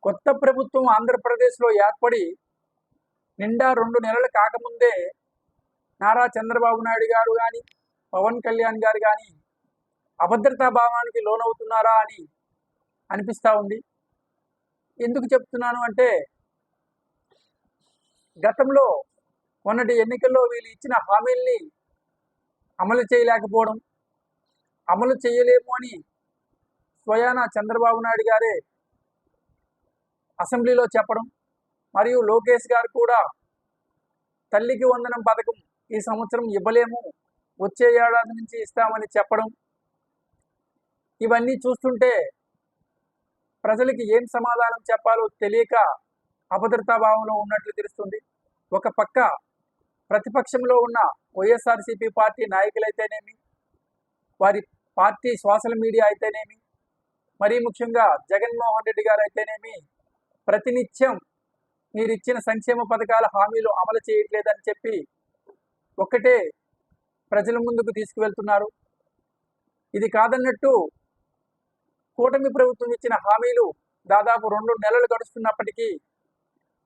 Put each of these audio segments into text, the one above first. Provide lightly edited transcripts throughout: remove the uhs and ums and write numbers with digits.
కొత్త ప్రభుత్వం ఆంధ్రప్రదేశ్లో ఏర్పడి నిండా 2 నెలలు కాకముందే నారా చంద్రబాబు నాయుడు గారు కానీ పవన్ కళ్యాణ్ గారు కానీ అభద్రతా భావానికి లోనవుతున్నారా అని అనిపిస్తూ ఉంది. ఎందుకు చెప్తున్నాను అంటే, గతంలో మొన్నటి ఎన్నికల్లో వీళ్ళు ఇచ్చిన హామీల్ని అమలు చేయలేకపోవడం, అమలు చేయలేము అని స్వయాన చంద్రబాబు నాయుడు గారే అసెంబ్లీలో చెప్పడం, మరియు లోకేష్ గారు కూడా తల్లికి వందనం పథకం ఈ సంవత్సరం ఇవ్వలేము, వచ్చే ఏడాది నుంచి ఇస్తామని చెప్పడం, ఇవన్నీ చూస్తుంటే ప్రజలకి ఏం సమాధానం చెప్పాలో తెలియక అభద్రతా భావంలో ఉన్నట్లు తెలుస్తుంది. ఒక పక్క ప్రతిపక్షంలో ఉన్న వైఎస్ఆర్సీపీ పార్టీ నాయకులైతేనేమి, వారి పార్టీ సోషల్ మీడియా అయితేనేమి, మరీ ముఖ్యంగా జగన్మోహన్ రెడ్డి గారు అయితేనేమి, ప్రతినిత్యం మీరు ఇచ్చిన సంక్షేమ పథకాల హామీలు అమలు చేయట్లేదని చెప్పి ఒక్కటే ప్రజల ముందుకు తీసుకువెళ్తున్నారు. ఇది కాదన్నట్టు కూటమి ప్రభుత్వం ఇచ్చిన హామీలు దాదాపు 2 నెలలు గడుస్తున్నప్పటికీ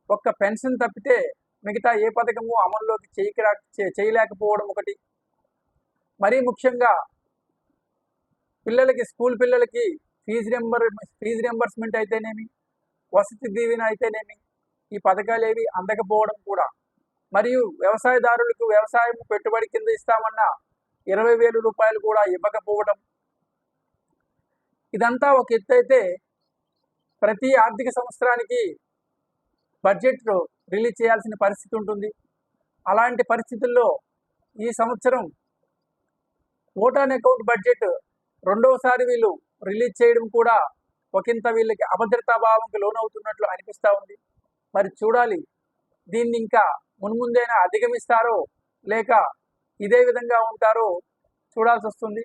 ఒక్క పెన్షన్ తప్పితే మిగతా ఏ పథకము అమల్లోకి చేయలేకపోవడం ఒకటి. మరీ ముఖ్యంగా పిల్లలకి, స్కూల్ పిల్లలకి ఫీజు రియంబర్స్మెంట్ అయితేనేమి, వసతి దీవెన అయితేనేమి, ఈ పథకాలు ఏవి అందకపోవడం కూడా. మరియు వ్యవసాయదారులకు వ్యవసాయం పెట్టుబడి కింద ఇస్తామన్న 20,000 రూపాయలు కూడా ఇవ్వకపోవడం. ఇదంతా ఒక ఎత్తు అయితే, ప్రతి ఆర్థిక సంవత్సరానికి బడ్జెట్ రిలీజ్ చేయాల్సిన పరిస్థితి ఉంటుంది. అలాంటి పరిస్థితుల్లో ఈ సంవత్సరం ఓటాన్ అకౌంట్ బడ్జెట్ రెండవసారి వీళ్ళు రిలీజ్ చేయడం కూడా ఒకంత వీళ్ళకి అభద్రతా భావంకి లోనవుతున్నట్లు అనిపిస్తూ ఉంది. మరి చూడాలి, దీన్ని ఇంకా మున్ముందైనా అధిగమిస్తారో లేక ఇదే విధంగా ఉంటారో చూడాల్సి వస్తుంది.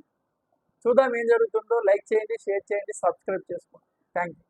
చూద్దాం ఏం జరుగుతుందో. లైక్ చేయండి, షేర్ చేయండి, సబ్స్క్రైబ్ చేసుకోండి. Thank you.